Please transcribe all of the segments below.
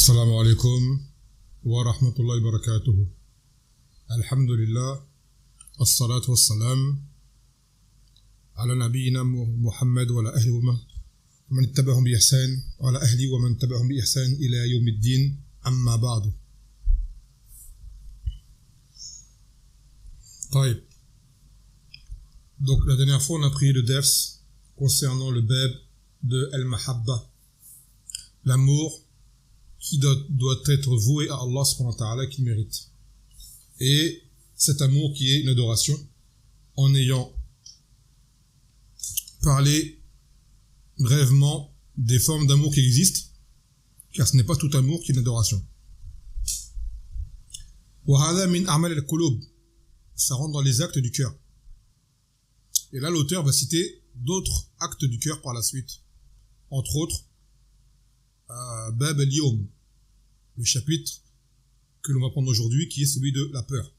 السلام عليكم ورحمة الله وبركاته. الحمد لله الصلاة والسلام على نبينا محمد وعلى أهله ومن اتبعهم بإحسان وعلى أهله ومن تبعهم بإحسان إلى يوم الدين أما بعد. طيب. Donc la dernière fois on a pris le ders concernant le bab de Al-Mahabba, l'amour qui doit être voué à Allah subhanahu wa ta'ala qu'il mérite. Et cet amour qui est une adoration, en ayant parlé brièvement des formes d'amour qui existent, car ce n'est pas tout amour qui est une adoration. وَهَذَا مِنْ أَعْمَالِ الْقُلُوبِ, ça rentre dans les actes du cœur. Et là l'auteur va citer d'autres actes du cœur par la suite, entre autres Bab al-Yawm, le chapitre que l'on va prendre aujourd'hui, qui est celui de la peur.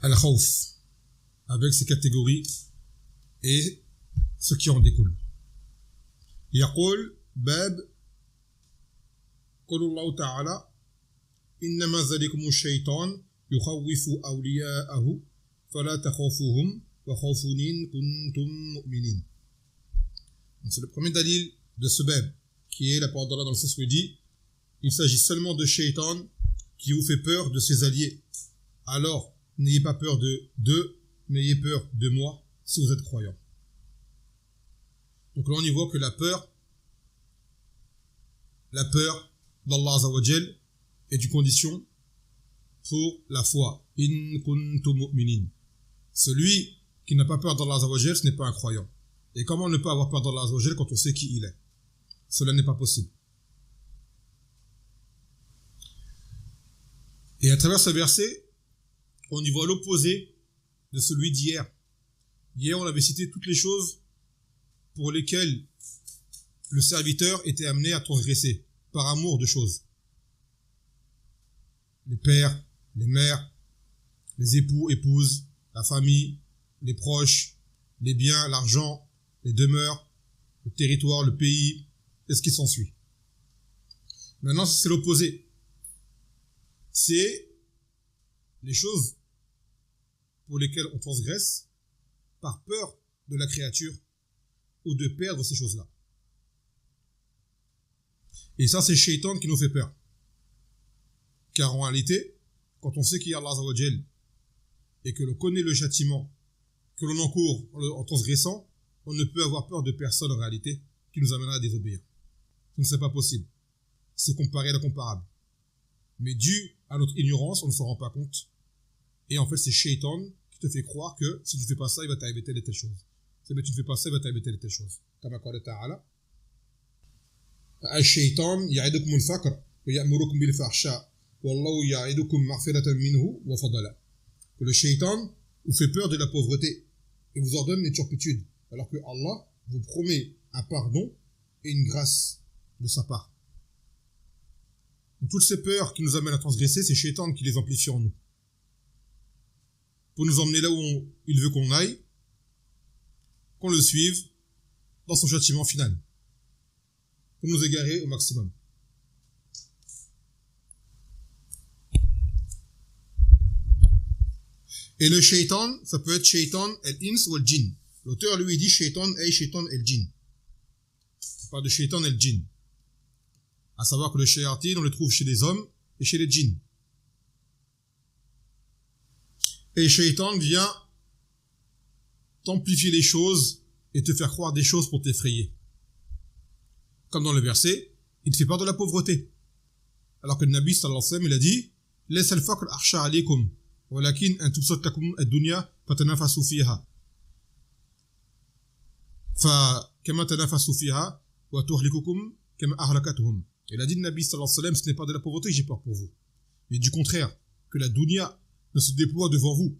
Al-Khawf, avec ses catégories et ce qui en découle. يقول باب قول الله تعالى إنما ذلكم الشيطان يخوف أولياءه فلا تخافوهم وخافوني إن كنتم مؤمنين. C'est le premier dalil de ce bab, qui est la parole d'Allah dans le sens où il dit il s'agit seulement de Shaitan qui vous fait peur de ses alliés. Alors, n'ayez pas peur d'eux, mais ayez peur de moi si vous êtes croyants. Donc là, on y voit que la peur d'Allah Azza wa Jal est une condition pour la foi. In kuntum mu'minin. Celui qui n'a pas peur d'Allah Azza wa Jal, ce n'est pas un croyant. Et comment ne pas avoir peur d'Allah Azza wa Jal quand on sait qui il est? Cela n'est pas possible. Et à travers ce verset, on y voit l'opposé de celui d'hier. Hier, on avait cité toutes les choses pour lesquelles le serviteur était amené à transgresser, par amour de choses. Les pères, les mères, les époux, épouses, la famille, les proches, les biens, l'argent, les demeures, le territoire, le pays, et ce qui s'ensuit. Maintenant, c'est l'opposé. C'est les choses pour lesquelles on transgresse par peur de la créature ou de perdre ces choses-là. Et ça, c'est Shaitan qui nous fait peur. Car en réalité, quand on sait qu'il y a Allah Azza wa Jal et que l'on connaît le châtiment que l'on encourt en transgressant, on ne peut avoir peur de personne en réalité qui nous amènera à désobéir. Ce ne serait pas possible. C'est comparé à l'incomparable. Mais dû à notre ignorance, on ne s'en rend pas compte. Et en fait, c'est Shaitan qui te fait croire que si tu ne fais pas ça, il va t'arriver telle et telle chose. Si tu ne fais pas ça, il va t'arriver telle et telle chose. Comme قال تعالى الشيطان يعدكم الفقر ويأمركم بالفحشاء والله يعدكم مغفرة منه وفضلا. Que le Shaitan vous fait peur de la pauvreté et vous ordonne les turpitudes, alors que Allah vous promet un pardon et une grâce de sa part. Donc, toutes ces peurs qui nous amènent à transgresser, c'est Shaitan qui les amplifie en nous. Pour nous emmener là où il veut qu'on aille, qu'on le suive dans son châtiment final. Pour nous égarer au maximum. Et le Shaitan, ça peut être Shaitan el-Ins ou el-Jinn. L'auteur, lui, dit Shaitan el-Jinn. Pas de Shaitan el-Jinn. À savoir que le shayatin, on le trouve chez les hommes et chez les djinns. Et Shaitan vient t'amplifier les choses et te faire croire des choses pour t'effrayer. Comme dans le verset, il te fait peur de la pauvreté. Alors que le Nabi sallallahu alayhi wa sallam, il a dit laisse al-faqr akhsha alaykum walakin an tubsat lakum ad-dunya fatanafasu fiha. Fa kama tanafasu fiha wa tuhlikukum kama ahlakatuhum. Il a dit le Nabi sallallahu alayhi wa sallam, ce n'est pas de la pauvreté que j'ai peur pour vous, mais du contraire, que la dunya ne se déploie devant vous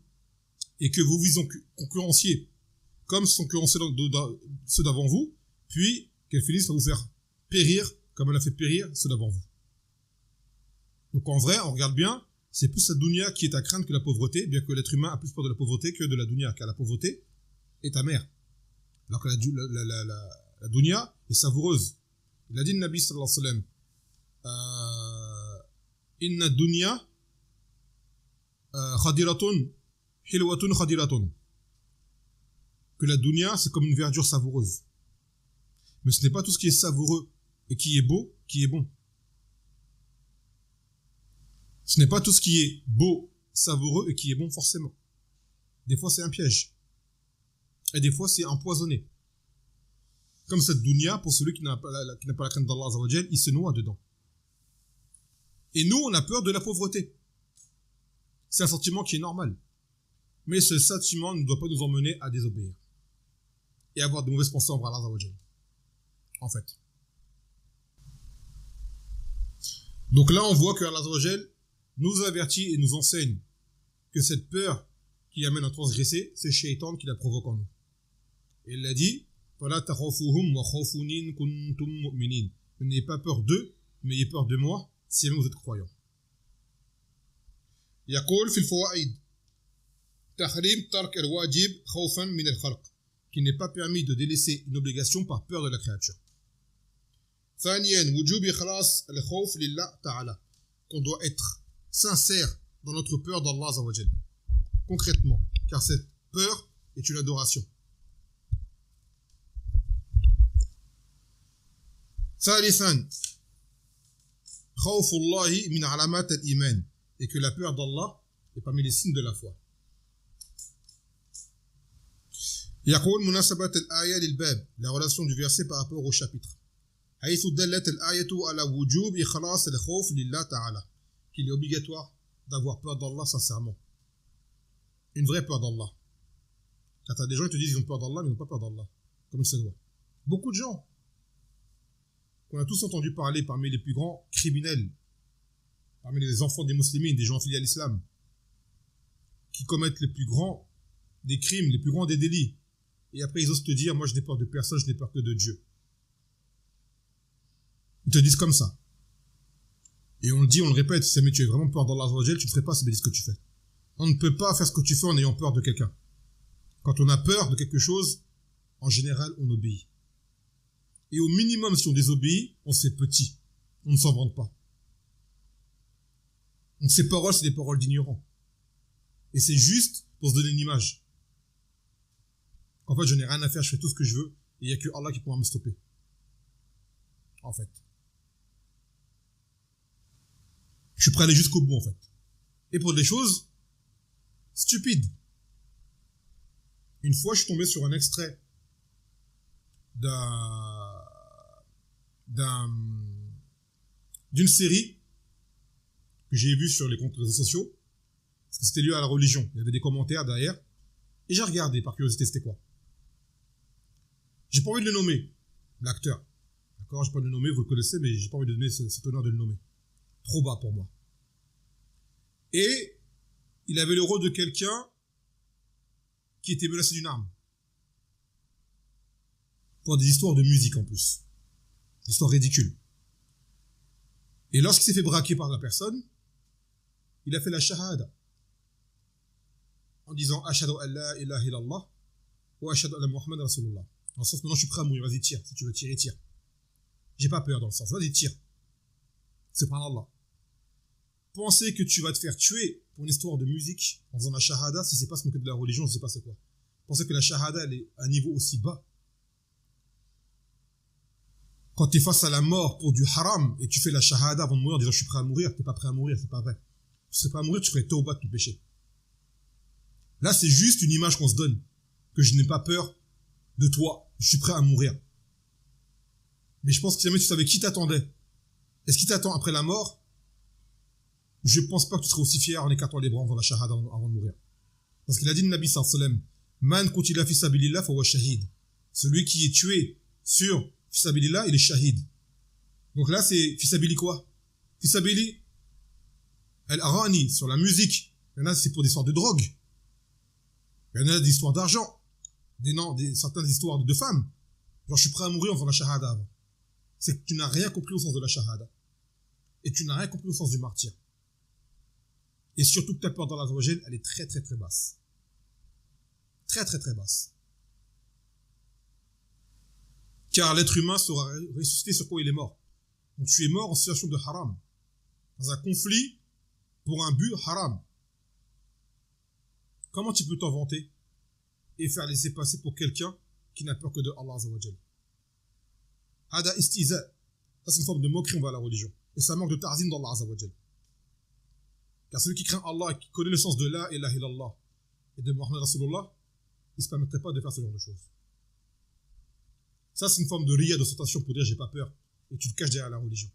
et que vous vous en concurrenciez comme sont concurrencés ceux d'avant vous, puis qu'elle finisse par vous faire périr comme elle a fait périr ceux d'avant vous. Donc en vrai, on regarde bien, c'est plus la dunya qui est à craindre que la pauvreté, bien que l'être humain a plus peur de la pauvreté que de la dunya, car la pauvreté est amère. Alors que la dunya est savoureuse. Il a dit le Nabi sallallahu alayhi wa sallam, Inna dunya khadiratun, hilwatun khadiratun. Que la dunya, c'est comme une verdure savoureuse. Mais ce n'est pas tout ce qui est savoureux et qui est beau, qui est bon. Ce n'est pas tout ce qui est beau, savoureux et qui est bon forcément. Des fois, c'est un piège. Et des fois, c'est empoisonné. Comme cette dunya, pour celui qui n'a pas la crainte d'Allah Azza wa Jal, il se noie dedans. Et nous, on a peur de la pauvreté. C'est un sentiment qui est normal. Mais ce sentiment ne doit pas nous emmener à désobéir. Et avoir de mauvaises pensées envers Allah Azza wa Jal. En fait. Donc là, on voit que Allah Azza wa Jal nous avertit et nous enseigne que cette peur qui amène à transgresser, c'est Shaitan qui la provoque en nous. Et il a dit, فَلَا تَخَوْفُهُمْ وَخَوْفُنِي كُنْتُمْ مُؤْمِنِينَ. N'ayez pas peur d'eux, mais ayez peur de moi, si vous êtes croyants. يقول في الفوائد تحريم ترك الواجب خوفا من الخلق, qu'il n'est pas permis de délaisser une obligation par peur de la créature. ثانيا وجوب إخلاص الخوف لله تعالى, qu'on doit être sincère dans notre peur d'Allah Azza wa Jal. Concrètement, car cette peur est une adoration. ثالثا خوف الله من علامات الإيمان, et que la peur d'Allah est parmi les signes de la foi. يقول مناسبة الآية للباب, la relation du verset par rapport au chapitre. حيث دلت الآية على وجوب إخلاص الخوف لله تعالى, qu'il est obligatoire d'avoir peur d'Allah sincèrement. Une vraie peur d'Allah. Quand tu as des gens qui te disent qu'ils ont peur d'Allah, mais ils n'ont pas peur d'Allah, comme il se doit. Beaucoup de gens qu'on a tous entendu parler parmi les plus grands criminels, parmi les enfants des musulmans, des gens affiliés à l'islam, qui commettent les plus grands des crimes, les plus grands des délits. Et après, ils osent te dire, moi je n'ai peur de personne, je n'ai peur que de Dieu. Ils te disent comme ça. Et on le dit, on le répète, si mais tu as vraiment peur d'Allah Azza wa Jal, tu ne ferais pas ce que tu fais. On ne peut pas faire ce que tu fais en ayant peur de quelqu'un. Quand on a peur de quelque chose, en général, on obéit. Et au minimum, si on désobéit, on se fait petit. On ne s'en vante pas. Donc ces paroles, c'est des paroles d'ignorants. Et c'est juste pour se donner une image. En fait, je n'ai rien à faire, je fais tout ce que je veux, et il n'y a que Allah qui pourra me stopper. En fait. Je suis prêt à aller jusqu'au bout, en fait. Et pour des choses stupides. Une fois, je suis tombé sur un extrait d'une série que j'ai vue sur les comptes réseaux sociaux, parce que c'était lié à la religion. Il y avait des commentaires derrière, et j'ai regardé par curiosité c'était quoi. J'ai pas envie de le nommer, l'acteur. D'accord, j'ai pas envie de le nommer, vous le connaissez, mais j'ai pas envie de donner cet honneur de le nommer. Trop bas pour moi. Et il avait le rôle de quelqu'un qui était menacé d'une arme. Pour des histoires de musique en plus. Des histoires ridicules. Et lorsqu'il s'est fait braquer par la personne, il a fait la shahada. En disant Ashhadu an la ilaha illallah wa ashhadu anna Muhammad Rasulullah. Dans le sens, maintenant je suis prêt à mourir, vas-y tire. Si tu veux tirer, tire. J'ai pas peur dans le sens, vas-y tire. Subhanallah. Penser que tu vas te faire tuer pour une histoire de musique en faisant la shahada, si c'est pas se moquer de la religion, je sais pas c'est quoi. Penser que la shahada, elle est à un niveau aussi bas. Quand tu es face à la mort pour du haram et tu fais la shahada avant de mourir en disant je suis prêt à mourir, t'es pas prêt à mourir, c'est pas vrai. Tu serais prêt à mourir, tu ferais tauba de ton péché. Là, c'est juste une image qu'on se donne, que je n'ai pas peur de toi, je suis prêt à mourir. Mais je pense que si jamais tu savais qui t'attendait, est-ce qu'il t'attend après la mort, je pense pas que tu serais aussi fier en écartant les bras dans la shahada avant de mourir. Parce qu'il a dit le Nabi sallallahu alayhi wa sallam, Man qutila fi sabilillah fa huwa shahid. Celui qui est tué sur Fisabilillah, il est shahid. Donc là, c'est Fisabili quoi? Fisabili al-Arani, sur la musique. Il y en a, c'est pour des histoires de drogue. Il y en a des histoires d'argent. Certaines histoires de femmes. Genre, je suis prêt à mourir en faisant la shahada avant. C'est que tu n'as rien compris au sens de la shahada. Et tu n'as rien compris au sens du martyr. Et surtout que ta peur dans la Azza, elle est très très très basse. Très très très basse. Car l'être humain sera ressuscité sur quoi il est mort. Donc tu es mort en situation de haram, dans un conflit pour un but haram. Comment tu peux t'en vanter et faire laisser passer pour quelqu'un qui n'a peur que de Allah Azza wa Jal? Hada istiza. Ça, c'est une forme de moquerie envers la religion. Et ça manque de ta'zim d'Allah Azza wa Jal. Car celui qui craint Allah et qui connaît le sens de la ilaha illallah et de Muhammad Rasulullah, il ne se permettrait pas de faire ce genre de choses. Ça, c'est une forme de riya, d'ostentation pour dire j'ai pas peur. Et tu te caches derrière la religion.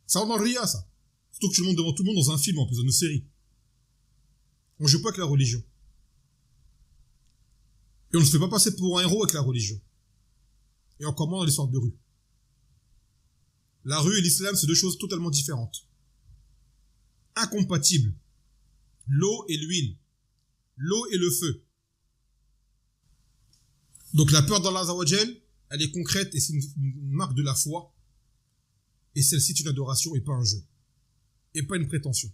Ça rend dans le riya, ça. Surtout que tu le montres devant tout le monde dans un film, en plus, dans une série. On ne joue pas avec la religion. Et on ne se fait pas passer pour un héros avec la religion. Et encore moins dans l'histoire de rue. La rue et l'islam, c'est deux choses totalement différentes. Incompatibles. L'eau et l'huile. L'eau et le feu. Donc la peur d'Allah Azza wa Jal, elle est concrète et c'est une marque de la foi. Et celle-ci est une adoration et pas un jeu. Et pas une prétention.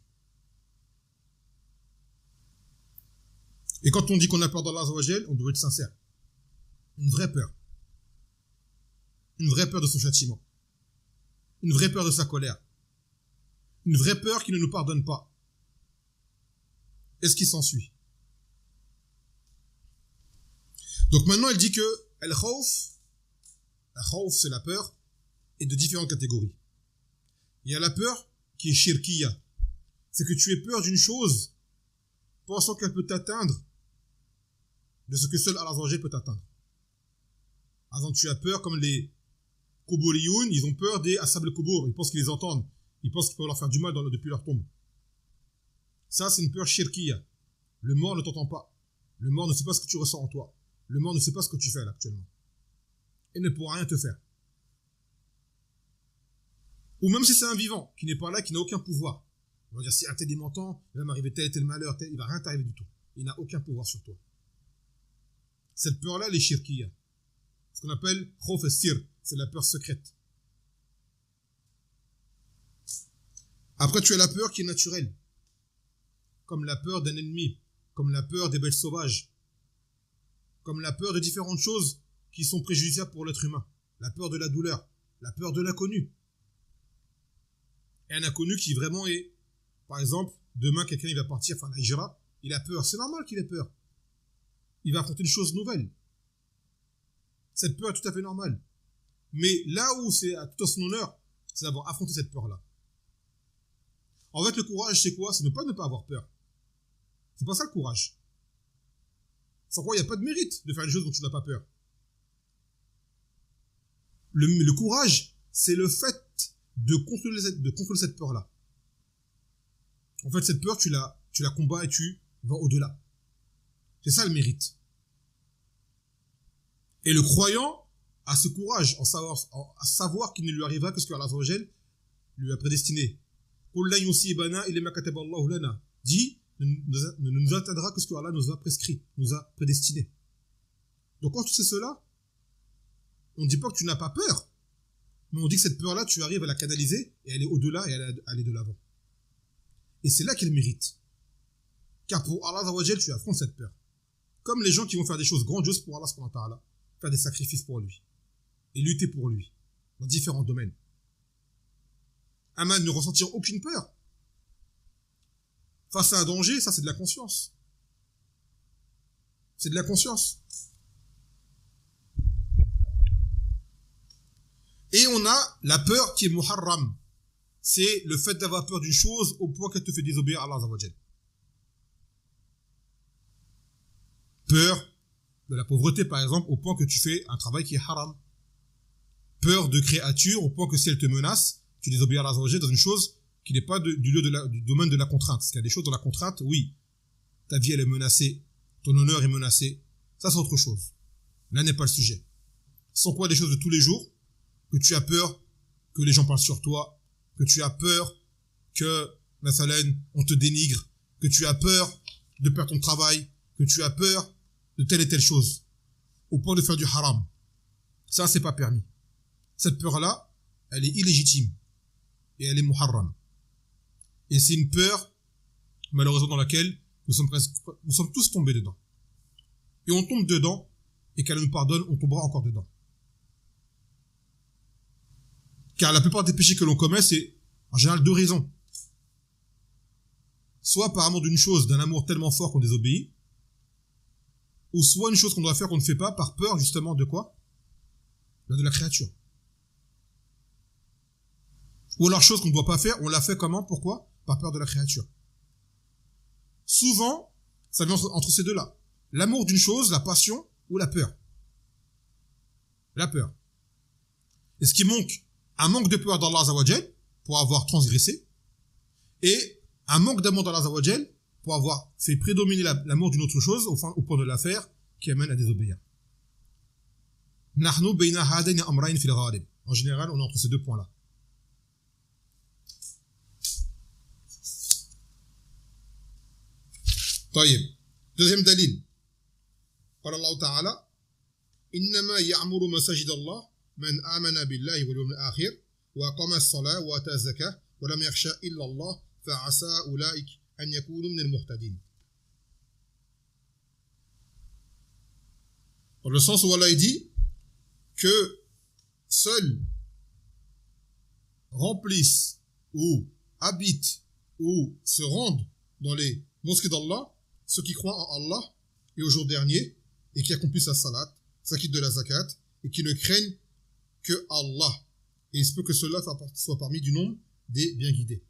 Et quand on dit qu'on a peur d'Allah Azza wa Jal, on doit être sincère. Une vraie peur. Une vraie peur de son châtiment. Une vraie peur de sa colère. Une vraie peur qui ne nous pardonne pas. Et ce qui s'ensuit. Donc maintenant, elle dit que al-khawf, c'est la peur, est de différentes catégories. Il y a la peur qui est shirkiya. C'est que tu aies peur d'une chose, pensant qu'elle peut t'atteindre de ce que seul Allah Azza wa Jal peut t'atteindre. Par exemple, tu as peur comme les Kuburiyoun, ils ont peur des Ashab al-Kubur, ils pensent qu'ils les entendent, ils pensent qu'ils peuvent leur faire du mal depuis leur tombe. Ça, c'est une peur shirkiya. Le mort ne t'entend pas. Le mort ne sait pas ce que tu ressens en toi. Le mort ne sait pas ce que tu fais là actuellement. Et ne pourra rien te faire. Ou même si c'est un vivant, qui n'est pas là, qui n'a aucun pouvoir. On va dire, si un tel est m'entend, il va m'arriver tel et tel malheur, il va rien t'arriver du tout. Il n'a aucun pouvoir sur toi. Cette peur-là, elle est shirkiya. Ce qu'on appelle khawf as-sir, c'est la peur secrète. Après, tu as la peur qui est naturelle. Comme la peur d'un ennemi, comme la peur des bêtes sauvages, comme la peur de différentes choses qui sont préjudiciables pour l'être humain. La peur de la douleur, la peur de l'inconnu. Et un inconnu qui vraiment est, par exemple, demain quelqu'un il va partir faire la hijra, il a peur, c'est normal qu'il ait peur. Il va affronter une chose nouvelle. Cette peur est tout à fait normale. Mais là où c'est à tout son honneur, c'est d'avoir affronté cette peur-là. En fait, le courage, c'est quoi? C'est ne pas avoir peur. C'est pas ça le courage. Sans quoi, il n'y a pas de mérite de faire une chose dont tu n'as pas peur. Le courage, c'est le fait de contrôler cette peur-là. En fait, cette peur, tu la combats et tu vas au-delà. C'est ça le mérite. Et le croyant a ce courage à savoir qu'il ne lui arrivera que ce que Allah Azza wa Jal lui a prédestiné. Dit, ne nous atteindra que ce que Allah nous a prescrit, nous a prédestiné. Donc quand tu sais cela, on ne dit pas que tu n'as pas peur, mais on dit que cette peur-là, tu arrives à la canaliser et elle est au-delà et elle aller de l'avant. Et c'est là qu'elle mérite. Car pour Allah Azza wa Jal, tu affrontes cette peur. Comme les gens qui vont faire des choses grandioses pour Allah subhanahu wa ta'ala, faire des sacrifices pour lui et lutter pour lui dans différents domaines. Aman ne ressentir aucune peur face à un danger, ça c'est de la conscience. C'est de la conscience. Et on a la peur qui est muharram. C'est le fait d'avoir peur d'une chose au point qu'elle te fait désobéir à Allah Azza wa Jal. Peur de la pauvreté, par exemple, au point que tu fais un travail qui est haram. Peur de créatures, au point que si elle te menace, tu désobéis à Allah Azza wa Jal dans une chose qui n'est pas du domaine de la contrainte. Parce qu'il y a des choses dans la contrainte, oui, ta vie elle est menacée, ton honneur est menacé, ça c'est autre chose. Là n'est pas le sujet. Ce sont quoi des choses de tous les jours, que tu as peur que les gens parlent sur toi, que tu as peur que, mathalan, on te dénigre, que tu as peur de perdre ton travail, que tu as peur de telle et telle chose, au point de faire du haram. Ça, c'est pas permis. Cette peur-là, elle est illégitime. Et elle est muharram. Et c'est une peur, malheureusement, dans laquelle nous sommes tous tombés dedans. Et on tombe dedans et qu'elle nous pardonne, on tombera encore dedans. Car la plupart des péchés que l'on commet, c'est en général deux raisons. Soit par amour d'une chose, d'un amour tellement fort qu'on désobéit, ou soit une chose qu'on doit faire qu'on ne fait pas par peur justement de quoi? De la créature. Ou alors chose qu'on ne doit pas faire, on l'a fait comment? Pourquoi? Par peur de la créature. Souvent, ça vient entre ces deux-là. L'amour d'une chose, la passion ou la peur. La peur. Et ce qui manque, un manque de peur d'Allah Azzawajal pour avoir transgressé, et un manque d'amour d'Allah Azzawajal pour avoir fait prédominer l'amour d'une autre chose au point de la faire qui amène à désobéir. Nahnu bayna hadayn amrayn fil ghalib. En général, on est entre ces deux points-là. طيب. Deuxième dalil. قال الله تعالى إنما يعمر مساجد الله من آمن بالله واليوم الآخر وأقام الصلاة وآتى الزكاة ولم يخشى إلا الله فعسى أولئك أن يكونوا من المهتدين. Dans le sens où Allah dit que seuls remplissent ou habitent ou se rendent dans les mosquées d'Allah ceux qui croient en Allah et au jour dernier et qui accomplissent la salat, s'acquittent de la zakat et qui ne craignent que Allah. Et il se peut que cela soit parmi du nombre des bien guidés.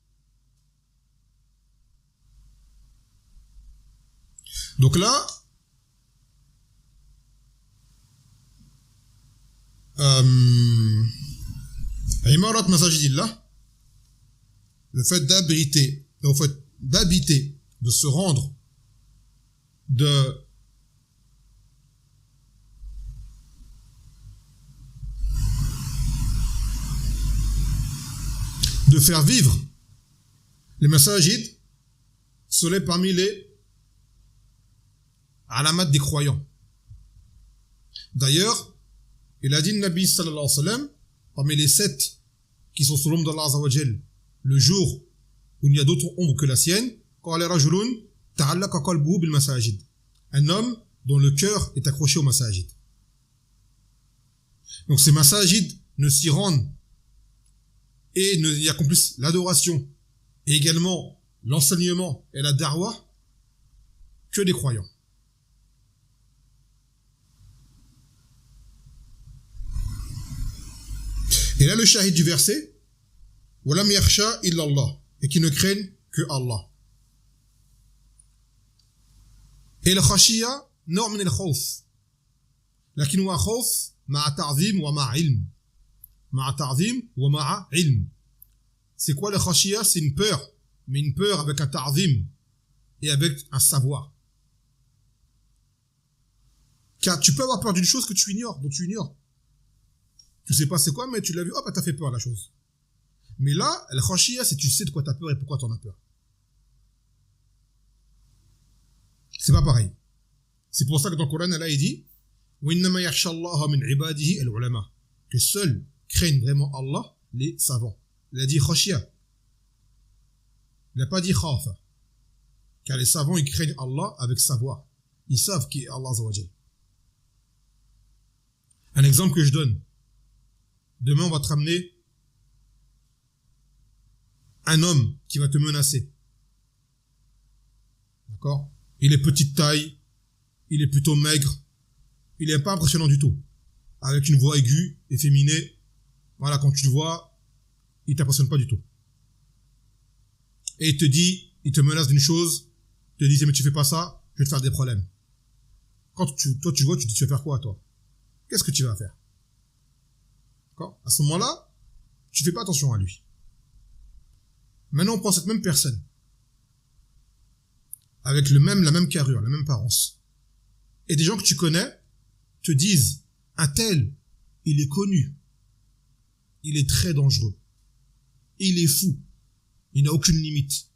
Donc là, Imarat Masajidillah, le fait d'habiter, de se rendre, de faire vivre les masajid seraient parmi les alamat des croyants. D'ailleurs, il a dit le Nabi sallallahu alayhi wa sallam, parmi les 7 qui sont sous l'ombre d'Allah Azzawajal, le jour où il n'y a d'autre ombre que la sienne, un homme dont le cœur est accroché au masajid. Donc ces masajid ne s'y rendent et y accomplissent l'adoration et également l'enseignement et la darwa que des croyants. Et là le shahid du verset, walam yakhsha illa Allah, et qui ne craignent que Allah. Et le khashiya نوع من الخوف لكن هو خوف مع تعظيم ومع علم مع تعظيم ومع علم. C'est quoi le khashiya? C'est une peur, mais une peur avec un ta'zim et avec un savoir. Car tu peux avoir peur d'une chose que tu ignores, dont tu ignores. Tu sais pas c'est quoi, mais tu l'as vu, hop, t'as fait peur à la chose. Mais là, le khashiya, c'est tu sais de quoi t'as peur et pourquoi t'en as peur. C'est pas pareil. C'est pour ça que dans le Coran, Allah, il dit وَإِنَّمَا يَخْشَى اللَّهَ مِنْ عِبَادِهِ الْعُلَمَاء, que seuls craignent vraiment Allah, les savants. Il a dit khashiya. Il n'a pas dit khafa. Car les savants, ils craignent Allah avec savoir. Ils savent qui est Allah Azzawajal. Un exemple que je donne. Demain, on va te ramener un homme qui va te menacer. D'accord? Il est petite taille, il est plutôt maigre, il n'est pas impressionnant du tout. Avec une voix aiguë, efféminée, voilà, quand tu le vois, il t'impressionne pas du tout. Et il te dit, il te menace d'une chose, il te dit, mais tu fais pas ça, je vais te faire des problèmes. Quand toi tu vois, tu te dis, tu vas faire quoi, toi? Qu'est-ce que tu vas faire? D'accord? À ce moment-là, tu fais pas attention à lui. Maintenant, on prend cette même personne, avec la même carrure, la même apparence. Et des gens que tu connais te disent, un tel, il est connu, il est très dangereux, il est fou, il n'a aucune limite.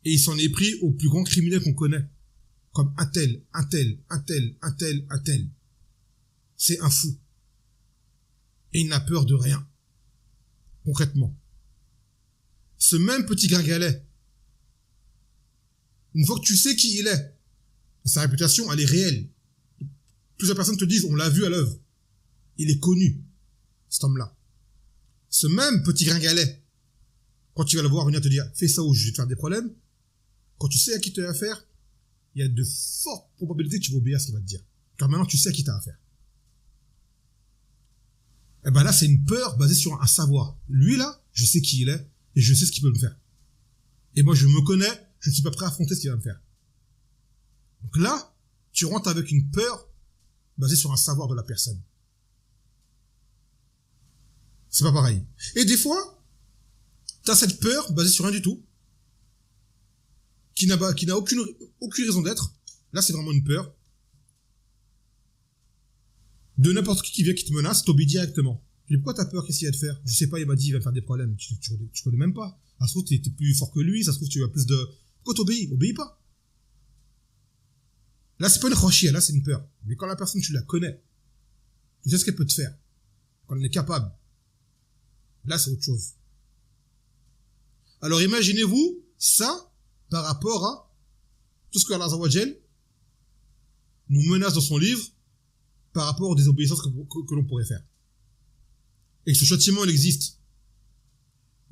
Et il s'en est pris au plus grand criminel qu'on connaît, comme un tel. C'est un fou. Et il n'a peur de rien, concrètement. Ce même petit gringalet, une fois que tu sais qui il est, sa réputation, elle est réelle. Plusieurs personnes te disent, on l'a vu à l'œuvre. Il est connu, cet homme-là. Ce même petit gringalet, quand tu vas le voir venir te dire, fais ça ou je vais te faire des problèmes, quand tu sais à qui tu as affaire, il y a de fortes probabilités que tu vas obéir à ce qu'il va te dire. Car maintenant, tu sais à qui tu as affaire. Et ben là, c'est une peur basée sur un savoir. Lui, là, je sais qui il est et je sais ce qu'il peut me faire. Et moi, je me connais, je ne suis pas prêt à affronter ce qu'il va me faire. Donc là, tu rentres avec une peur basée sur un savoir de la personne. C'est pas pareil. Et des fois, tu as cette peur basée sur rien du tout, qui n'a aucune raison d'être. Là, c'est vraiment une peur. De n'importe qui vient qui te menace, t'obéis directement. Tu dis, pourquoi t'as peur? Qu'est-ce qu'il va te faire? Je sais pas, il m'a dit, il va me faire des problèmes. Tu connais même pas. Ça se trouve, t'es plus fort que lui, ça se trouve, tu as plus de... Pourquoi t'obéis? Obéis pas. Là, c'est pas une khashiyah, là, c'est une peur. Mais quand la personne, tu la connais, tu sais ce qu'elle peut te faire. Quand elle est capable. Là, c'est autre chose. Alors, imaginez-vous ça par rapport à tout ce que Allah Azza wa Jal nous menace dans son livre par rapport aux désobéissances que l'on pourrait faire. Et que ce châtiment, il existe.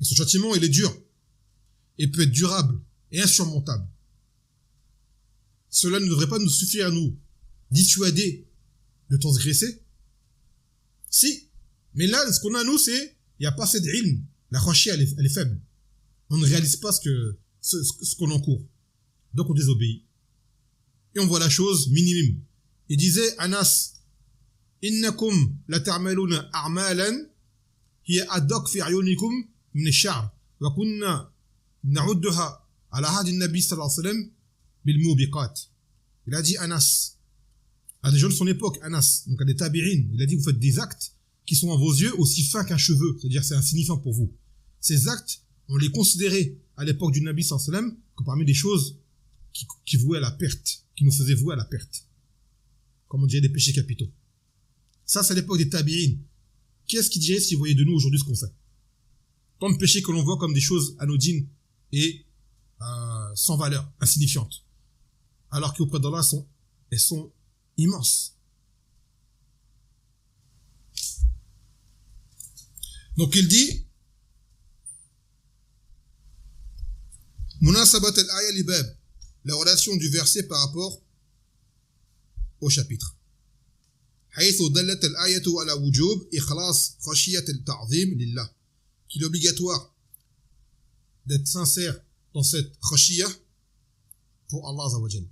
Et ce châtiment, il est dur. Et peut être durable et insurmontable. Cela ne devrait pas nous suffire à nous dissuader de transgresser. Si. Mais là, ce qu'on a, nous, c'est, il n'y a pas assez d'ilm. La khashiyah, elle est faible. On ne réalise pas ce qu'on encourt. Donc on désobéit. Et on voit la chose minimum. Il disait, Anas, innakum la ta'maluna a'malan hiya adaq fi a'yunikum min ash-sha'r wa kunna na'udduha ala hadi an-nabi sallallahu alayhi wa sallam bil mubiqat. Il a dit Anas à des gens de son époque, Anas, donc à des tabi'in, il a dit vous faites des actes qui sont à vos yeux aussi fins qu'un cheveu, c'est-à-dire c'est insignifiant pour vous. Ces actes, on les considérait à l'époque du Nabi sallallahu alayhi wa sallam que parmi des choses qui vouaient à la perte, qui nous faisaient vouer à la perte. Comme on dirait des péchés capitaux. Ça, c'est à l'époque des tabi'in. Qu'est-ce qu'ils diraient s'ils voyaient de nous aujourd'hui ce qu'on fait? Tant de péchés que l'on voit comme des choses anodines et sans valeur, insignifiantes. Alors qu'auprès d'Allah, elles sont immenses. Donc il dit Munasabat al-aya li-bab, la relation du verset par rapport au chapitre. حيث دلت الآية على وجوب إخلاص خشية التعظيم لله, qu'il est obligatoire d'être sincère dans cette khashiyah pour Allah Azza wa Jal.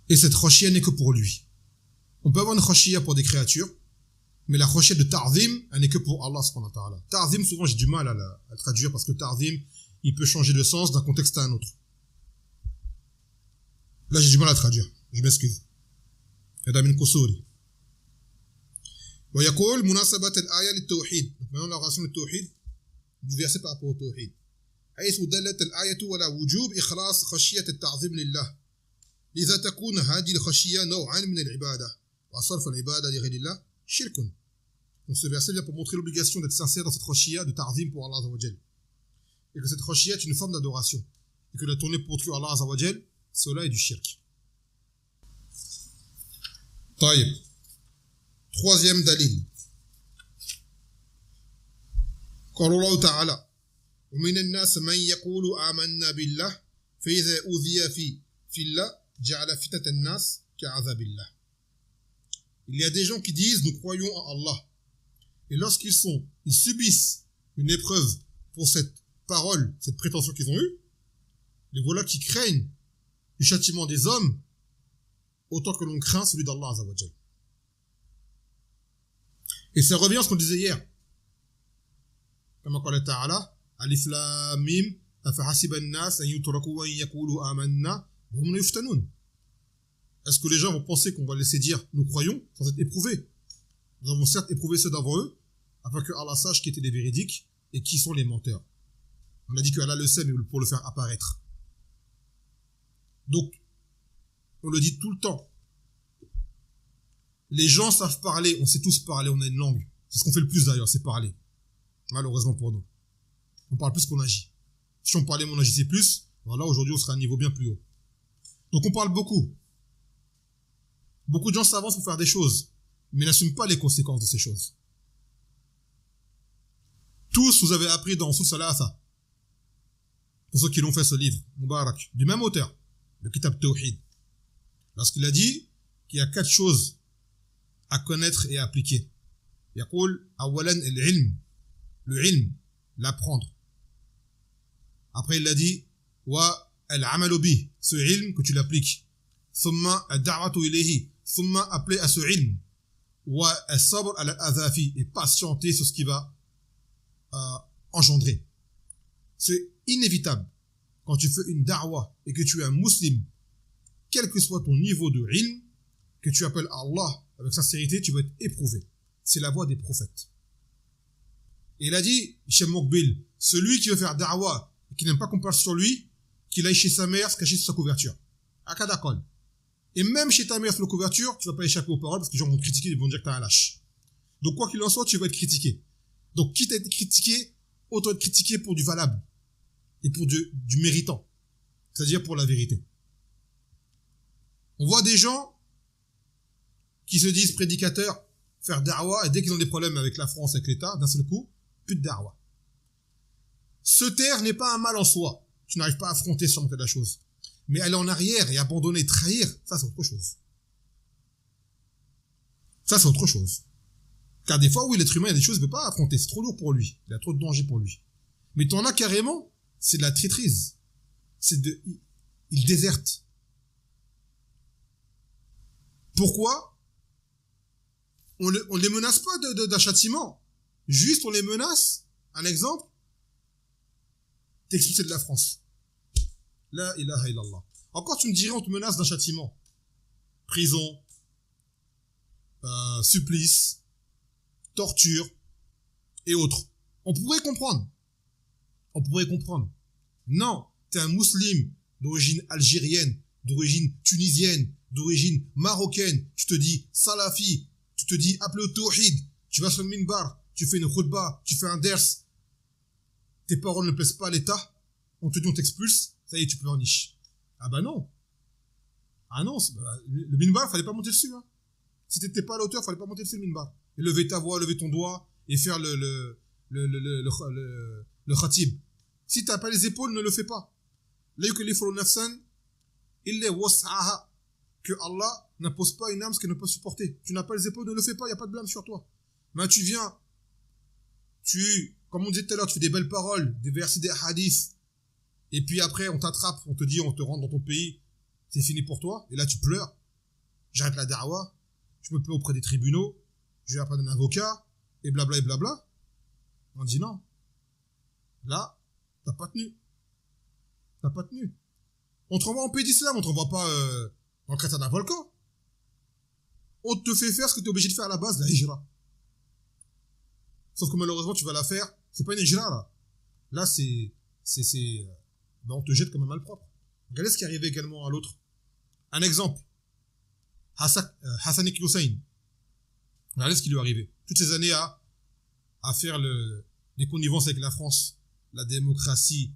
Et cette khashiyah n'est que pour lui. On peut avoir une khashiyah pour des créatures, mais la khashiyah de ta'zim, elle n'est que pour Allah subhanahu wa ta'ala. Ta'zim, souvent j'ai du mal à le traduire parce que ta'zim, il peut changer de sens d'un contexte à un autre. Là j'ai du mal à traduire. Je m'excuse. هذا من قصوري. ويقول مناسبة الآية للتوحيد. Maintenant la relation du tawhid du verset par rapport au tawhid. حيث دلت الآية على وجوب إخلاص خشية التعظيم لله. لذا تكون هذه الخشية نوعا من العبادة. وصرف العبادة لغير الله شرك. Donc ce verset vient pour montrer l'obligation d'être sincère dans cette khashiyah de ta'zim pour Allah Azza wa Jal. Et que cette khashiyah est une forme d'adoration. Et que de tourner pour autrui Allah Azza wa Jal, cela est du shirk. طيب. Troisième dalil. قال الله تعالى ومن الناس من يقول آمنا بالله فإذا أوذي في الله جعل فتنة الناس كعذاب الله. Il y a des gens qui disent nous croyons en Allah. Et lorsqu'ils subissent une épreuve pour cette parole, cette prétention qu'ils ont eue, les voilà qui craignent du châtiment des hommes autant que l'on craint celui d'Allah Azza wa Jal. Et ça revient à ce qu'on disait hier. Comme قال تعالى ألف لام ميم أفحسب الناس أن يتركوا أن يقولوا آمنا وهم لا يفتنون. Est-ce que les gens vont penser qu'on va laisser dire nous croyons sans être éprouvés? Nous avons certes éprouvé ceux d'avant eux afin que Allah sache qui étaient les véridiques et qui sont les menteurs. On a dit que Allah le sait mais pour le faire apparaître. Donc on le dit tout le temps. Les gens savent parler, on sait tous parler, on a une langue. C'est ce qu'on fait le plus d'ailleurs, c'est parler. Malheureusement pour nous. On parle plus qu'on agit. Si on parlait, on agissait plus, voilà, aujourd'hui on serait à un niveau bien plus haut. Donc on parle beaucoup. Beaucoup de gens s'avancent pour faire des choses, mais n'assument pas les conséquences de ces choses. Tous, vous avez appris dans Usul Salatha, pour ceux qui l'ont fait ce livre, Mubarak, du même auteur, le Kitab Tawhid, lorsqu'il a dit qu'il y a 4 choses à connaître et à appliquer. يقول أولاً العلم, le ilm, l'apprendre. Après il a dit wa al-amalu bih, ce ilm que tu l'appliques. Thumma ad-da'watu ilayhi, thumma appeler à ce ilm. Wa as-sabr ala al-adha fi, et patienter sur ce qui va engendrer. C'est inévitable. Quand tu fais une da'wa et que tu es un musulman, quel que soit ton niveau de ilm, que tu appelles Allah avec sincérité, tu vas être éprouvé. C'est la voie des prophètes. Et il a dit, Cheikh Mokbil, celui qui veut faire da'wa et qui n'aime pas qu'on parle sur lui, qu'il aille chez sa mère se cacher sous sa couverture. Akadakol. Et même chez ta mère sous la couverture, tu vas pas échapper aux paroles parce que les gens vont te critiquer, ils vont dire que t'as un lâche. Donc quoi qu'il en soit, tu vas être critiqué. Donc quitte à être critiqué, autant être critiqué pour du valable et pour du méritant. C'est-à-dire pour la vérité. On voit des gens qui se disent prédicateurs, faire da'wa, et dès qu'ils ont des problèmes avec la France, avec l'État, d'un seul coup, plus de da'wa. Se taire n'est pas un mal en soi. Tu n'arrives pas à affronter sur la chose. Mais aller en arrière et abandonner, trahir, ça c'est autre chose. Ça c'est autre chose. Car des fois, oui, l'être humain, il y a des choses qu'il ne peut pas affronter. C'est trop lourd pour lui. Il y a trop de danger pour lui. Mais t'en as carrément, c'est de la traîtrise. Il déserte. Pourquoi? On les menace pas d'un châtiment. Juste, on les menace. Un exemple. T'es expulsé de la France. La ilaha illallah. Encore, tu me dirais, on te menace d'un châtiment. Prison. Supplice. Torture. Et autres. On pourrait comprendre. Non. T'es un musulman d'origine algérienne, d'origine tunisienne, d'origine marocaine. Tu te dis salafi. Tu te dis appelé au tawhid, tu vas sur le minbar, tu fais une khutbah, tu fais un ders, tes paroles ne plaisent pas à l'État, on te dit on t'expulse, ça y est, tu peux en niche. Ah bah non. Ah non, le minbar, fallait pas monter dessus. Hein. Si t'étais pas à la hauteur, fallait pas monter dessus le minbar. Et lever ta voix, lever ton doigt, et faire le khatib. Si t'as pas les épaules, ne le fais pas. La yukallifu nafsan illa wus'aha. Que Allah n'impose pas une âme ce qu'elle ne peut supporter. Tu n'as pas les épaules, ne le fais pas, il n'y a pas de blâme sur toi. Mais tu viens, comme on disait tout à l'heure, tu fais des belles paroles, des versets, des hadiths, et puis après on t'attrape, on te dit, on te rentre dans ton pays, c'est fini pour toi, et là tu pleures. J'arrête la da'wa, je me plains auprès des tribunaux, je vais apprendre un avocat, et blabla et blabla. On dit non. Là, t'as pas tenu. On te renvoie en pays d'islam, on te renvoie pas dans le cratère d'un volcan. On te fait faire ce que tu es obligé de faire à la base, la hijra. Sauf que malheureusement, tu vas la faire, c'est pas une hijra, là. Là, on te jette comme un malpropre. Regardez ce qui est arrivé également à l'autre. Un exemple. Hassan Hussein. Regardez ce qui lui est arrivé. Toutes ces années à faire des connivences avec la France. La démocratie.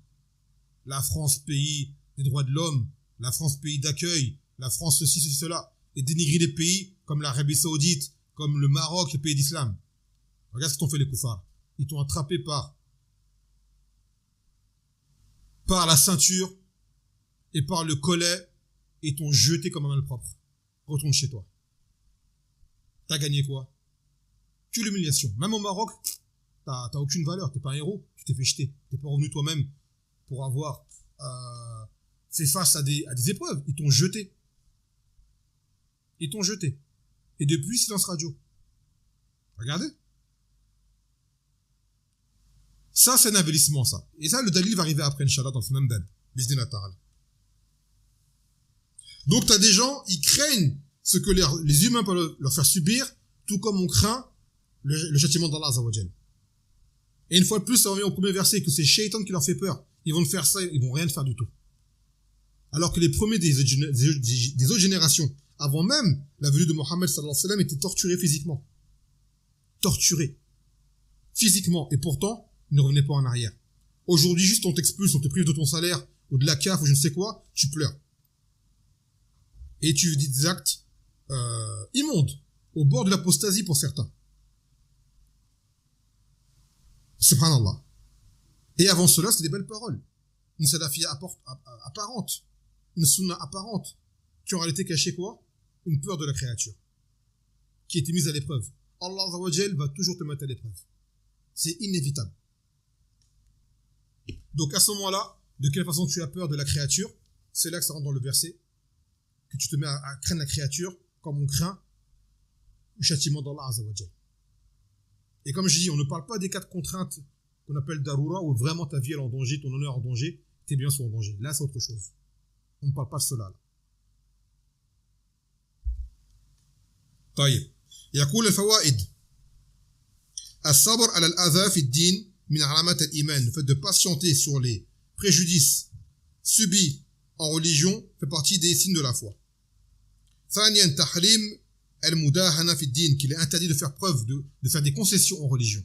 La France, pays des droits de l'homme. La France, pays d'accueil. La France, ceci, cela. Et dénigrer des pays comme l'Arabie Saoudite, comme le Maroc, le pays d'islam. Regarde ce qu'ont fait les koufars. Ils t'ont attrapé par la ceinture et par le collet et t'ont jeté comme un malpropre. Retourne chez toi. T'as gagné quoi? Que l'humiliation. Même au Maroc, t'as aucune valeur. T'es pas un héros. Tu t'es fait jeter. T'es pas revenu toi-même pour avoir fait face à des épreuves. Ils t'ont jeté. Et depuis, silence radio. Regardez. Ça, c'est un avilissement, ça. Et ça, le dalil va arriver après, Inch'Allah, dans ce même bab. Bismillah ta'ala. Donc, t'as des gens, ils craignent ce que les humains peuvent leur faire subir, tout comme on craint le châtiment d'Allah Azza wa Jal. Et une fois de plus, ça revient au premier verset, que c'est Shaitan qui leur fait peur. Ils vont faire ça, ils vont rien faire du tout. Alors que les premiers des autres générations, avant même la venue de Mohammed sallallahu alayhi wa sallam, étaient torturés physiquement. Torturés. Physiquement. Et pourtant, ils ne revenaient pas en arrière. Aujourd'hui, juste on t'expulse, on te prive de ton salaire, ou de la CAF, ou je ne sais quoi, tu pleures. Et tu dis des actes immonde, au bord de l'apostasie pour certains. Subhanallah. Et avant cela, c'est des belles paroles. Une salafia apparente, une sunna apparente, qui en réalité cachait quoi? Une peur de la créature, qui était mise à l'épreuve. Allah Azza wa Jal va toujours te mettre à l'épreuve. C'est inévitable. Donc à ce moment-là, de quelle façon tu as peur de la créature? C'est là que ça rentre dans le verset, que tu te mets à craindre la créature comme on craint le châtiment d'Allah Azza wa Jal. Et comme je dis, on ne parle pas des cas de contraintes qu'on appelle daroura, où vraiment ta vie est en danger, ton honneur est en danger, tes biens sont en danger. Là, c'est autre chose. On ne parle pas de cela. طيب يقول الفوائد الصبر على الأذى في الدين من علامات الإيمان. Le fait de patienter sur les préjudices subis en religion fait partie des signes de la foi. ثانيا تحريم المداهنة في الدين, qu'il est interdit de faire preuve de faire des concessions en religion.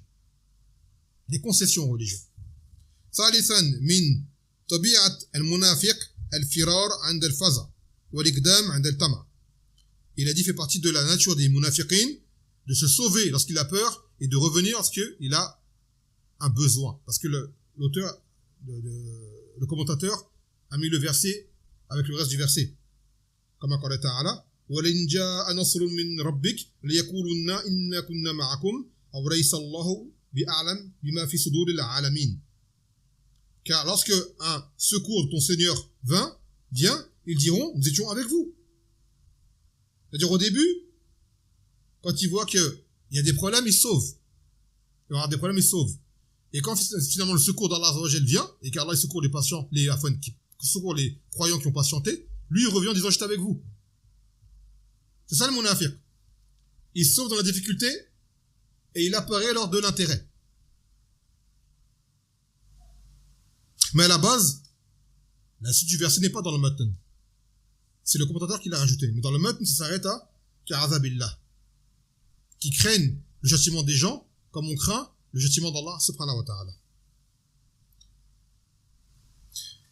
Des concessions en religion. ثالثا من طبيعة المنافق الفرار عند الفزع والإقدام عند الطمع. Il a dit fait partie de la nature des munafiqin de se sauver lorsqu'il a peur et de revenir lorsqu'il a un besoin. Parce que l'auteur, le commentateur a mis le verset avec le reste du verset. Comme قال تعالى وَلَنْ جَاءَ نَصْرٌ مِّن رَبِّكَ لِيَقُولُنَّ إِنَّا كُنَّا مَعَكُمْ أَوْ لَيْسَ اللَّهُ بِأَعْلَمَ بِمَا فِي صُدُورِ الْعَالَمِينَ. Car lorsque un secours de ton Seigneur vient, ils diront, nous étions avec vous. C'est-à-dire au début, quand ils voient qu'il y a des problèmes, ils sauvent. Il y aura des problèmes, ils sauvent. Et quand finalement le secours d'Allah Azza wa Jal vient, et qu'Allah secourt les patients, secourt les croyants qui ont patienté, lui il revient en disant j'étais avec vous. C'est ça le munafiq. Il se sauve dans la difficulté et il apparaît lors de l'intérêt. Mais à la base, la suite du verset n'est pas dans le matn. C'est le commentateur qui l'a rajouté. Mais dans le matn, ça s'arrête à Ka'azabillah, qui craignent le châtiment des gens comme on craint le châtiment d'Allah subhanahu wa ta'ala.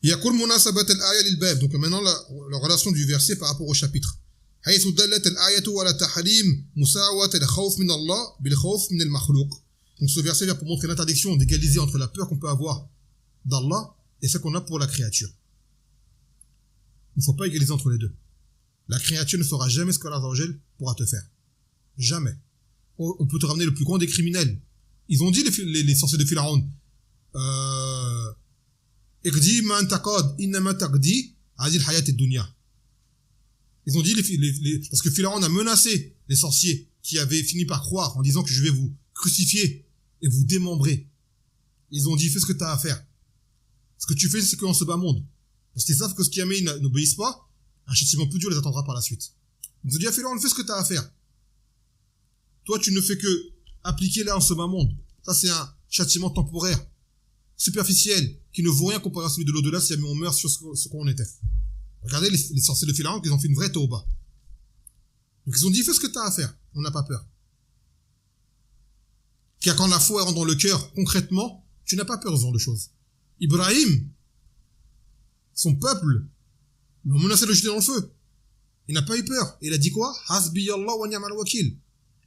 يقول مناسبة الآية للباب. Donc maintenant la relation du verset par rapport au chapitre. حيث دلت الآية على تحريم مساواة الخوف من الله بالخوف من المخلوق. Donc ce verset vient pour montrer l'interdiction d'égaliser entre la peur qu'on peut avoir d'Allah et celle qu'on a pour la créature. Il ne faut pas égaliser entre les deux. La créature ne fera jamais ce qu'Allah Azza wa Jal pourra te faire. Jamais. On peut te ramener le plus grand des criminels. Ils ont dit les sorciers de Pharaon. Iqdi ma anta qad innama taqdi hadhihi al-hayat ad-dunya. Ils ont dit parce que Pharaon a menacé les sorciers qui avaient fini par croire en disant que je vais vous crucifier et vous démembrer. Ils ont dit fais ce que tu as à faire. Ce que tu fais c'est qu'en ce bas monde. Parce qu'ils savent que ce qui amène n'obéissent pas, un châtiment plus dur les attendra par la suite. Ils ont dit à Pharaon fais ce que tu as à faire. Toi tu ne fais que appliquer là en ce bas monde. Ça c'est un châtiment temporaire, superficiel, qui ne vaut rien comparé à celui de l'au-delà si jamais on meurt sur ce qu'on était. Regardez les sorciers de Pharaon, ils ont fait une vraie tauba. Donc ils ont dit fais ce que tu as à faire, on n'a pas peur. Car quand la foi rentre dans le cœur, concrètement, tu n'as pas peur de ce genre de choses. Ibrahim, son peuple, l'a menacé de le jeter dans le feu. Il n'a pas eu peur. Et il a dit quoi? Hasbiyallah wa ni'mal wakil.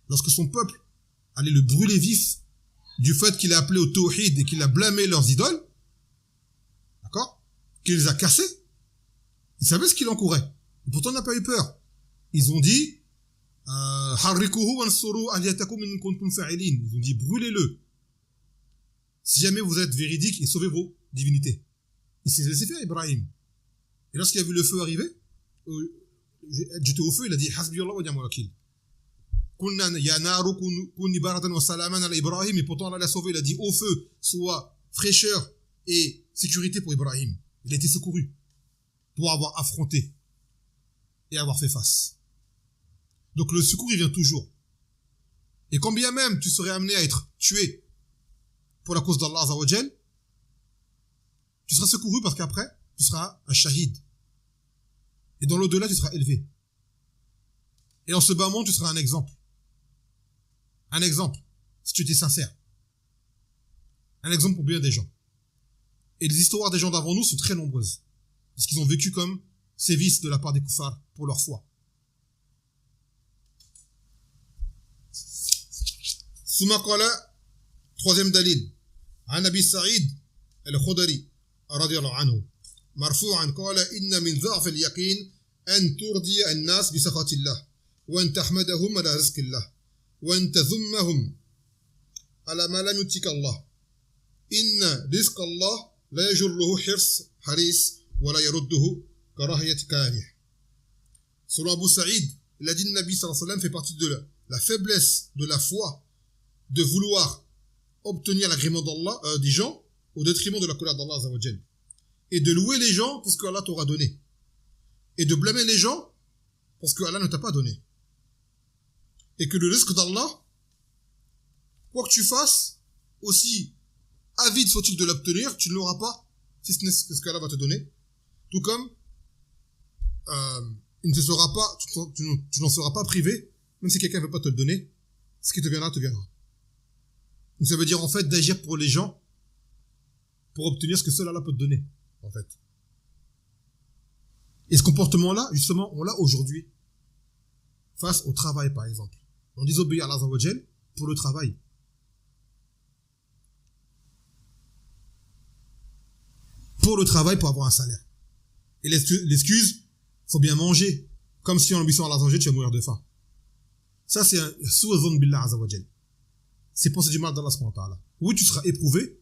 Lorsque son peuple allait le brûler vif du fait qu'il a appelé au tawhid et qu'il a blâmé leurs idoles, d'accord, qu'il les a cassés, il savait ce qu'il encourait. Et pourtant, il n'a pas eu peur. Ils ont dit harrikuhu wansuru ahliyatakum in kuntum fa'ilin. Ils ont dit brûlez-le si jamais vous êtes véridique et sauvez vos divinités. Il s'est laissé faire, Ibrahim. Et lorsqu'il a vu le feu arriver, jeté au feu, il a dit hasbiyallah wa ni'mal wakil. Et pourtant Allah l'a sauvé, il a dit au feu soit fraîcheur et sécurité pour Ibrahim. Il a été secouru pour avoir affronté et avoir fait face. Donc le secours il vient toujours. Et quand bien même tu serais amené à être tué pour la cause d'Allah Azza wa Jal, tu seras secouru parce qu'après tu seras un shahid. Et dans l'au-delà tu seras élevé. Et en ce bas monde tu seras un exemple. Un exemple, si tu étais sincère. Un exemple pour bien des gens. Et les histoires des gens d'avant nous sont très nombreuses. Parce qu'ils ont vécu comme sévices de la part des koufars pour leur foi. ثم قال troisième dalil عن أبي سعيد الخدري رضي الله عنه مرفوعا قال إن من ضعف اليقين أن ترضي الناس بسخط الله وأن تحمدهم على رزق الله وأن تذمهم على ما لم يؤتك الله إن رزق الله لا يجره حريص ولا يرده كراهية كاره. Selon Abu Saïd, il a dit le Nabi sallallahu alayhi wa sallam fait partie de la faiblesse de la foi de vouloir obtenir l'agrément d'Allah, des gens au détriment de la colère d'Allah azza wa jal, et de louer les gens pour ce qu'Allah t'aura donné et de blâmer les gens pour ce qu'Allah ne t'a pas donné, et que le risque d'Allah, quoi que tu fasses, aussi avide soit-il de l'obtenir, tu ne l'auras pas si ce n'est ce qu'Allah va te donner, tout comme il ne te sera pas, tu n'en seras pas privé, même si quelqu'un ne veut pas te le donner, ce qui te viendra, te viendra. Donc ça veut dire en fait d'agir pour les gens, pour obtenir ce que seul Allah peut te donner, en fait. Et ce comportement-là, justement, on l'a aujourd'hui, face au travail, par exemple. On désobéit à Allah azza wa jal pour le travail. Pour le travail, pour avoir un salaire. Et l'excuse, faut bien manger. Comme si en obéissant à Allah azza wa jal, tu vas mourir de faim. Ça, c'est un su'adhan billah azza wa jal. C'est penser du mal d'Allah subhanahu wa ta'ala. Oui, tu seras éprouvé,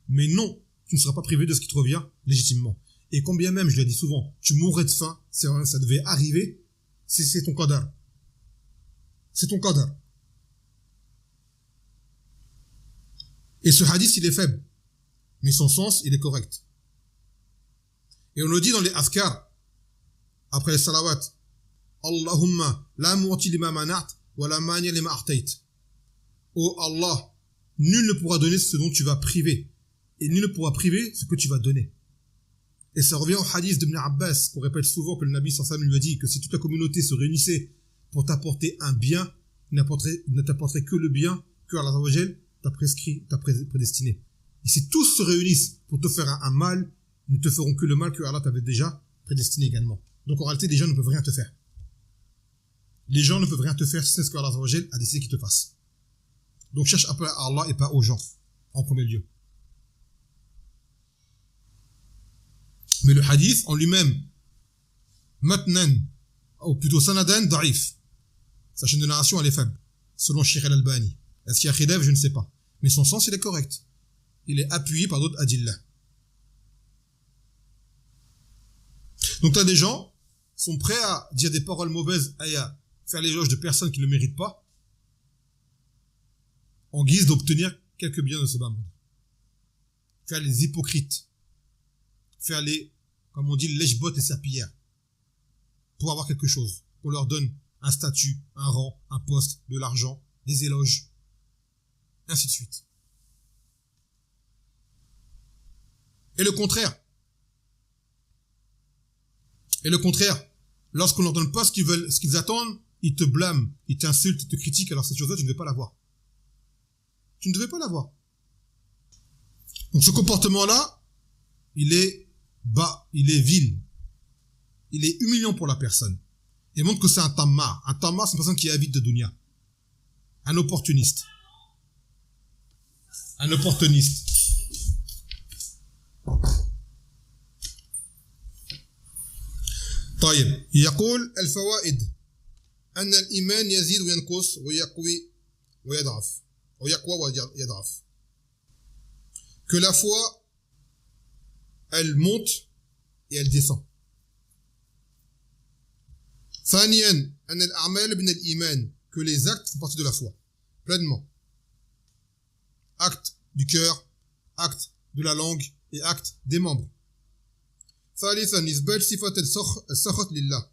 mais non, tu ne seras pas privé de ce qui te revient légitimement. Et combien même, je l'ai dit souvent, tu mourrais de faim, ça devait arriver, c'est ton qadar. C'est ton qadar. Et ce hadith, il est faible, mais son sens, il est correct. Et on le dit dans les azkar, après les salawat, Allahumma la mu'ti lima mana'at wa la mani lima a'tayt. Oh Allah, nul ne pourra donner ce dont tu vas priver, et nul ne pourra priver ce que tu vas donner. Et ça revient au hadith d'Ibn Abbas, qu'on répète souvent, que le Nabi sallallahu alayhi wa sallam lui a dit que si toute la communauté se réunissait pour t'apporter un bien, il ne t'apporterait que le bien que Allah azza wa jal t'a prescrit, t'a prédestiné. Et si tous se réunissent pour te faire un mal, ils ne te feront que le mal que Allah t'avait déjà prédestiné également. Donc en réalité, les gens ne peuvent rien te faire. Les gens ne peuvent rien te faire si c'est ce que Allah azza wa jal a décidé qu'ils te fassent. Donc cherche à Allah et pas aux gens, en premier lieu. Mais le hadith en lui-même, matnan, ou plutôt sanadan, da'if. Sa chaîne de narration, elle est faible, selon Sheikh al-Albani. Est-ce qu'il y a khilaf? Je ne sais pas. Mais son sens, il est correct. Il est appuyé par d'autres adillah. Donc là, des gens sont prêts à dire des paroles mauvaises et à faire l'éloge de personnes qui ne le méritent pas, en guise d'obtenir quelques biens de ce bas monde. Faire les hypocrites. Faire les, comme on dit, lèche-bottes et serpillères. Pour avoir quelque chose. On leur donne un statut, un rang, un poste, de l'argent, des éloges, ainsi de suite. Et le contraire. Lorsqu'on leur donne pas ce qu'ils veulent, ce qu'ils attendent, ils te blâment, ils t'insultent, ils te critiquent, alors cette chose-là, tu ne devais pas l'avoir. Tu ne devais pas l'avoir. Donc ce comportement-là, il est bas, il est vil, il est humiliant pour la personne. Il montre que c'est un tammar. Un tammar, c'est une personne qui est avide de dunya. Un opportuniste. Un opportuniste. طيب يقول الفوائد أن الإيمان يزيد وينقص ويقوي ويضعف أو يقوى ويضعف. Que la foi, elle monte et elle descend. ثانيا أن الأعمال من الإيمان, que les actes font partie de la foi pleinement. Acte du cœur, acte de la langue et acte des membres. ثالثا إثبات صفة السخط لله,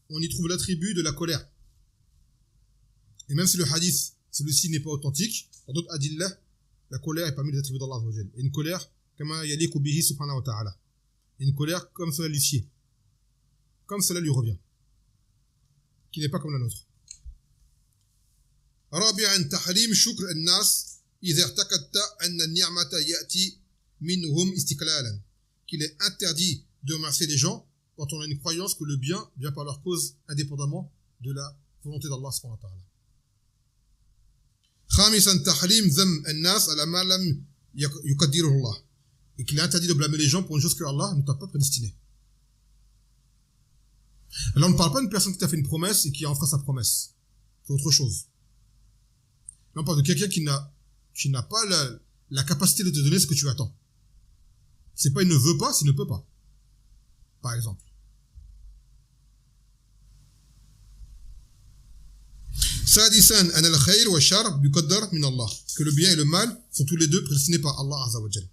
on y trouve l'attribut de la colère. Et même si le hadith, celui-ci n'est pas authentique, dans d'autres adillah, la colère est parmi les attributs d'Allah azza wa jal. Et une colère, kama yaliqu bihi subhanahu wa ta'ala. Une colère comme cela lui sied, comme cela lui revient, qui n'est pas comme la nôtre. رابعا تحريم شكر الناس إذا اعتقدت أن النعمة يأتي منهم استقلالا, qu'il est interdit de remercier les gens quand on a une croyance que le bien vient par leur cause indépendamment de la volonté d'Allah subhanahu wa ta'ala. خامسا تحريم ذم الناس على ما لم يقدره الله. Et qu'il est interdit de blâmer les gens pour une chose que Allah ne t'a pas prédestinée. Là, on ne parle pas d'une personne qui t'a fait une promesse et qui enfreint sa promesse. C'est autre chose. Là, on parle de quelqu'un qui n'a pas la capacité de te donner ce que tu attends. C'est pas il ne veut pas, c'est il ne peut pas. Par exemple. Sadisan an al-khayr wa shar biqaddar min Allah. Que le bien et le mal sont tous les deux prédestinés par Allah Azza wa Jal.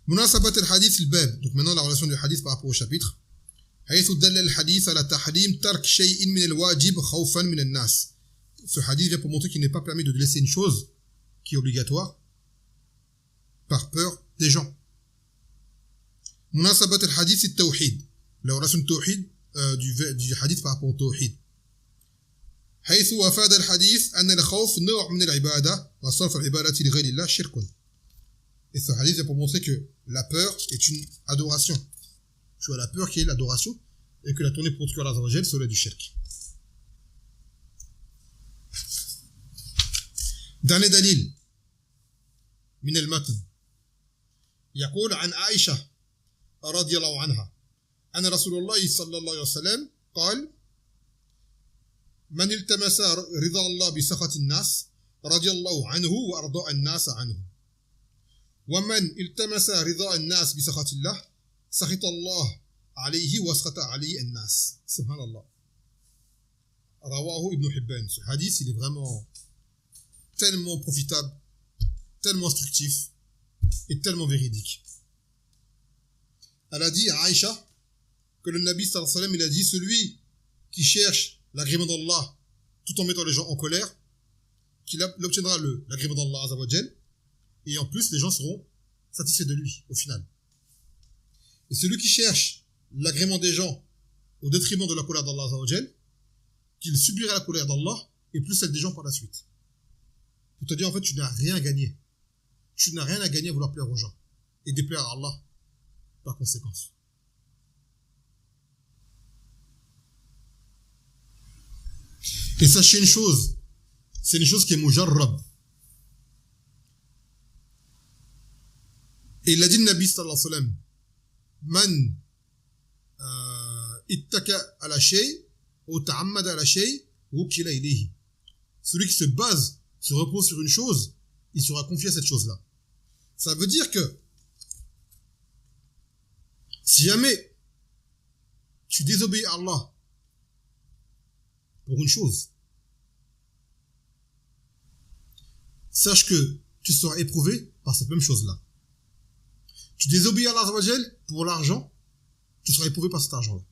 Munasabat al-hadith al-bab. Donc maintenant la relation du hadith par rapport au chapitre. حيث دل الحديث على تحريم ترك شيء من الواجب خوفا من الناس. Ce hadith vient pour montrer qu'il n'est pas permis de laisser une chose qui est obligatoire par peur des gens. Munasabat al-hadith al-tawhid. La relation du tawhid du hadith par rapport au tawhid. حيث وافاد الحديث أن الخوف نوع من العبادة وصرف العبادة لغير الله شرك. Et ce hadith vient pour montrer que la peur est une adoration. Tu as la peur qui est l'adoration et que la tournée pour Allah Azza wa Jal serait du shirk. Dernier dalil من المتن يقول عن عائشة رضي الله عنها أن رسول الله صلى الله عليه وسلم قال من التمس رضا الله بسخط الناس رضي الله عنه وأرضى الناس عنه ومن التمس رضا الناس بسخط الله سخط الله عليه وسخط عليه الناس. Subhanallah. Rawahu Ibn Hibban. Ce hadith, il est vraiment tellement profitable, tellement instructif et tellement véridique. Elle a dit à Aïcha que le Nabi sallallahu alayhi wa sallam, il a dit celui qui cherche l'agrément d'Allah tout en mettant les gens en colère, qu'il obtiendra l'agrément d'Allah Azza wa Jal, et en plus les gens seront satisfaits de lui au final. Et celui qui cherche l'agrément des gens au détriment de la colère d'Allah Azza wa Jal, qu'il subira la colère d'Allah et plus celle des gens par la suite. Pour te dire en fait tu n'as rien gagné. Tu n'as rien à gagner à vouloir plaire aux gens et déplaire à Allah par conséquence. Et sachez une chose, c'est une chose qui est mujarrab. Et il a dit le Nabi sallallahu alayhi wa sallam, man ittaka ala shay ou ta'ammada ala shay wukila ilayhi. Celui qui se repose sur une chose, il sera confié à cette chose-là. Ça veut dire que si jamais tu désobéis à Allah pour une chose, sache que tu seras éprouvé par cette même chose-là. Tu désobéis à Allah Azza wa Jal pour l'argent, tu seras éprouvé par cet argent-là.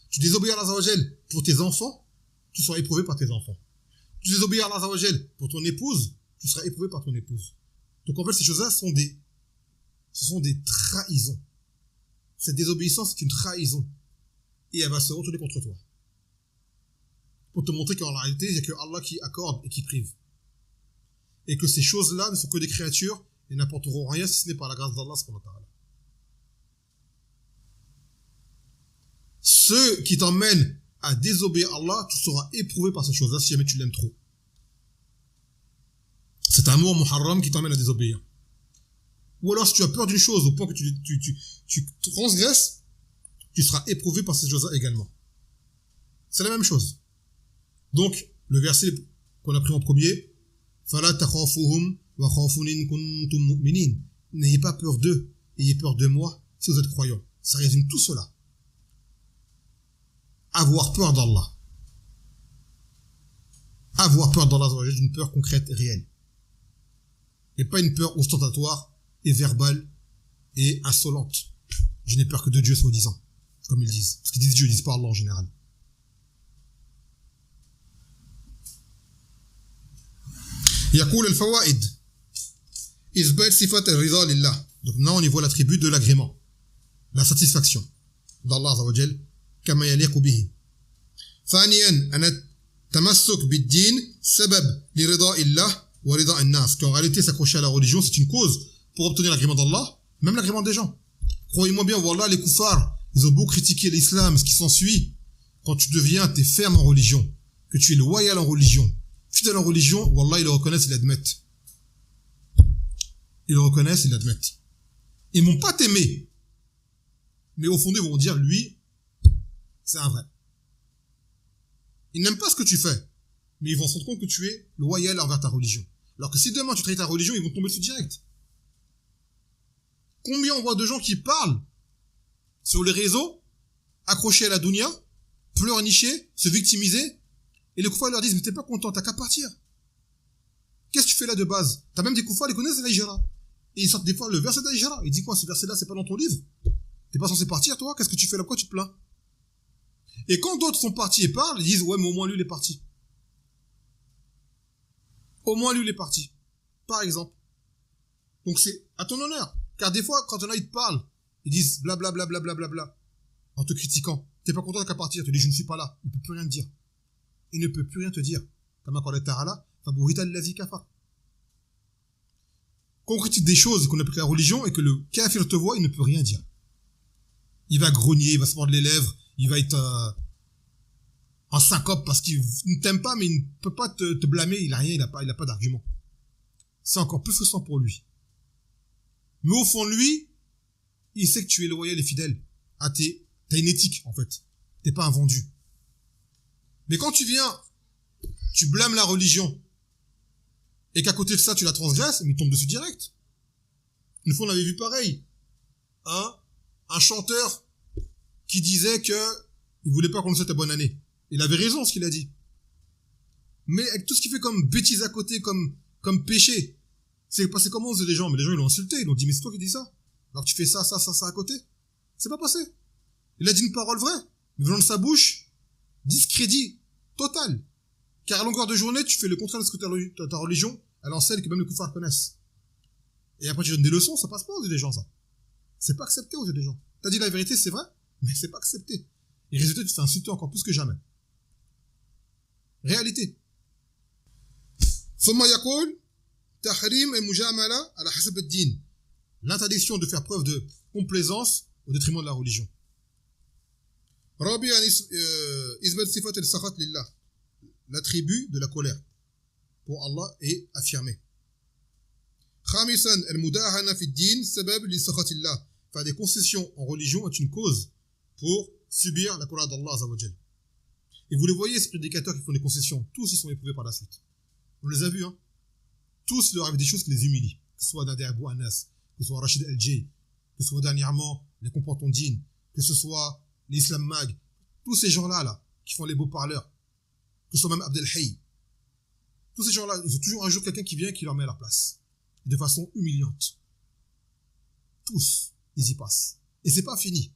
Tu désobéis à Allah Azza wa Jal pour tes enfants, tu seras éprouvé par tes enfants. Tu désobéis à Allah Azza wa Jal pour ton épouse, tu seras éprouvé par ton épouse. Donc en fait, ces choses-là sont des trahisons. Cette désobéissance est une trahison. Et elle va se retourner contre toi. Pour te montrer qu'en réalité, il n'y a que Allah qui accorde et qui prive. Et que ces choses-là ne sont que des créatures et n'apporteront rien si ce n'est par la grâce d'Allah subhanahu wa ta'ala. Ceux qui t'emmènent à désobéir à Allah, tu seras éprouvé par ces choses-là si jamais tu l'aimes trop. C'est un mot muharram qui t'emmène à désobéir. Ou alors si tu as peur d'une chose au point que tu transgresses, tu seras éprouvé par ces choses-là également. C'est la même chose. Donc, le verset qu'on a pris en premier, فَلَا تَخَافُوهُمْ وَخَافُونِ إِن كُنتُم مُؤْمِنِينَ. N'ayez pas peur d'eux, ayez peur de moi si vous êtes croyants. Ça résume tout cela. Avoir peur d'Allah. Avoir peur d'Allah, c'est une peur concrète et réelle. Et pas une peur ostentatoire et verbale et insolente. Je n'ai peur que de Dieu, soi-disant. Comme ils disent. Parce qu'ils disent Dieu, ils disent pas Allah en général. يقول الفوائد إثبات صفة الرضا لله. Donc maintenant on y voit l'attribut de l'agrément, la satisfaction d'Allah Azza wa Jal كما يليق به. ثانيا أن التمسك بالدين سبب لرضاء الله ورضاء الناس. Qu'en réalité s'accrocher à la religion c'est une cause pour obtenir l'agrément d'Allah, même l'agrément des gens. Croyez-moi bien, voilà, les koufars, ils ont beau critiquer l'islam, ce qui s'ensuit, quand tu deviens, t'es ferme en religion, que tu es loyal en religion, fidèles en religion, wallah, ils le reconnaissent, ils l'admettent. Ils le reconnaissent, ils l'admettent. Ils m'ont pas t'aimé. Mais au fond, ils vont dire, lui, c'est un vrai. Ils n'aiment pas ce que tu fais. Mais ils vont se rendre compte que tu es loyal envers ta religion. Alors que si demain tu trahis ta religion, ils vont tomber dessus direct. Combien on voit de gens qui parlent sur les réseaux, accrochés à la dunya, pleurnicher, se victimiser, et les koufars leur disent, mais t'es pas content, t'as qu'à partir. Qu'est-ce que tu fais là de base? T'as même des koufars, ils connaissent la hijra. Et ils sortent des fois le verset de la hijra. Ils disent quoi, ce verset-là, c'est pas dans ton livre? T'es pas censé partir, toi? Qu'est-ce que tu fais là? Pourquoi tu te plains? Et quand d'autres sont partis et parlent, ils disent, ouais, mais au moins lui, il est parti. Au moins lui, il est parti. Par exemple. Donc c'est à ton honneur. Car des fois, quand il y en a, ils te parlent, ils disent blablabla, blablabla, en te critiquant. T'es pas content qu'à partir, tu dis, je ne suis pas là. Il peut plus rien te dire. Il ne peut plus rien te dire. Comme quand ta'ala, faburita allazi kafar. Quand on critique des choses qu'on applique à la religion et que le kafir te voit, il ne peut rien dire. Il va grogner, il va se mordre les lèvres, il va être en syncope parce qu'il ne t'aime pas, mais il ne peut pas te blâmer, il a rien, il a pas d'argument. C'est encore plus frustrant pour lui. Mais au fond de lui, il sait que tu es loyal et fidèle. Ah, t'as une éthique, en fait. T'es pas un vendu. Mais quand tu viens, tu blâmes la religion, et qu'à côté de ça, tu la transgresses, mais il tombe dessus direct. Une fois, on avait vu pareil. Un chanteur qui disait que il voulait pas qu'on le souhaite la bonne année. Il avait raison, ce qu'il a dit. Mais avec tout ce qu'il fait comme bêtise à côté, comme péché, c'est passé comment aux gens? Mais les gens, ils l'ont insulté, ils l'ont dit, mais c'est toi qui dis ça? Alors que tu fais ça à côté? C'est pas passé. Il a dit une parole vraie. Mais venant de sa bouche, discrédit total. Car à longueur de journée, tu fais le contraire de ce que ta religion, elle enseigne que même les koufars connaissent. Et après, tu donnes des leçons, ça passe pas aux yeux des gens, ça. C'est pas accepté aux yeux des gens. T'as dit la vérité, c'est vrai, mais c'est pas accepté. Et résultat, tu te fais insulter encore plus que jamais. Réalité. ثم يقول تحريم المجاملة على حسب الدين. L'interdiction de faire preuve de complaisance au détriment de la religion. رابعا إثبات صفة السخط لله. L'attribut de la colère pour Allah est affirmé. خامسا المداهنة في الدين سبب لسخط الله. Faire des concessions en religion est une cause pour subir la colère d'Allah Azza wa Jal. Et vous les voyez, ces prédicateurs qui font des concessions, tous ils sont éprouvés par la suite. On les a vus, hein. Tous, il leur arrive des choses qui les humilient. Que ce soit Nader Abou Anas, que ce soit Rachid El-Jay, que ce soit dernièrement les comportants dînes, que ce soit l'Islam Mag, tous ces gens-là, là, qui font les beaux parleurs, que ce soit même Abdel Hay. Tous ces gens-là, ils ont toujours un jour quelqu'un qui vient et qui leur met à leur place. De façon humiliante. Tous, ils y passent. Et c'est pas fini.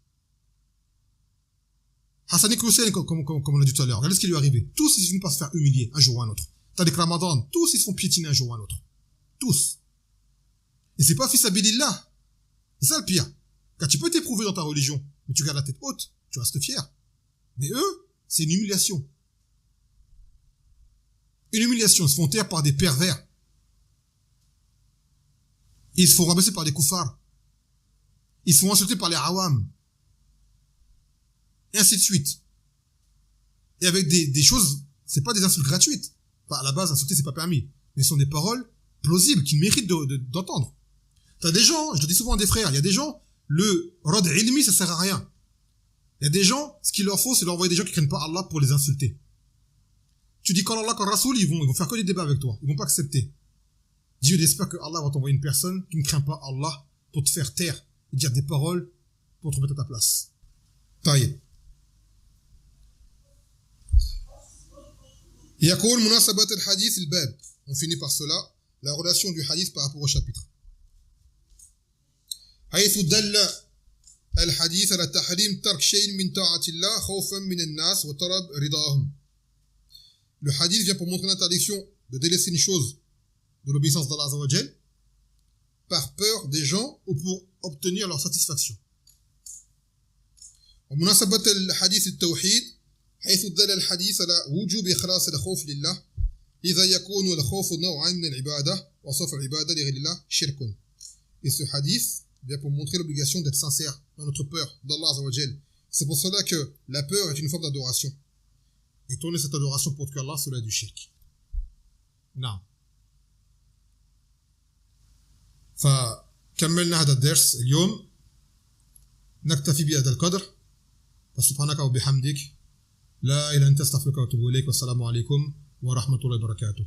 Hassan Hussein, comme on a dit tout à l'heure, regardez ce qui lui est arrivé. Tous, ils finissent par se faire humilier un jour ou un autre. Tandis que Ramadan, tous, ils se font piétiner un jour ou un autre. Tous. Et c'est pas fils abilillah. C'est ça le pire. Car tu peux t'éprouver dans ta religion, mais tu gardes la tête haute, tu restes fier. Mais eux, c'est une humiliation. Une humiliation. Ils se font taire par des pervers. Ils se font rabaisser par des koufars. Ils se font insulter par les awam. Et ainsi de suite. Et avec des choses, c'est pas des insultes gratuites. Enfin, à la base, insulter, c'est pas permis. Mais ce sont des paroles plausibles, qui méritent d'entendre. T'as des gens, je le dis souvent à des frères, il y a des gens, le rad ilmi, ça sert à rien. Il y a des gens, ce qu'il leur faut, c'est d'envoyer des gens qui craignent pas Allah pour les insulter. Tu dis quand Allah, quand Rasoul, ils vont faire que des débats avec toi. Ils vont pas accepter. Dieu espère que Allah va t'envoyer une personne qui ne craint pas Allah pour te faire taire et dire des paroles pour te remettre à ta place. Taïe. يقول مناسبة الحديث الباب. On finit par cela, la relation du hadith par rapport au chapitre. حيث دل الحديث على تحريم ترك شيء من طاعة الله خوفا من الناس وطلب رضاهم. Le hadith vient pour montrer l'interdiction de délaisser une chose de l'obéissance d'Allah Azza wa Jal par peur des gens ou pour obtenir leur satisfaction. ومناسبة الحديث التوحيد حيث دل الحديث على وجوب إخلاص الخوف لله إذا يكون الخوف نوعا من العبادة وصرف العبادة لغير الله شرك. Et ce hadith vient pour montrer l'obligation d'être sincère dans notre peur d'Allah Azza wa Jal. C'est pour cela que la peur est une forme d'adoration. Et tourner cette adoration pour que Allah, cela est du shirk. نعم. فكملنا هذا الدرس اليوم، نكتفي بهذا القدر. فسبحانك وبحمدك لا إله إلا أنت أستغفرك وأتوب إليك، والسلام عليكم ورحمة الله وبركاته.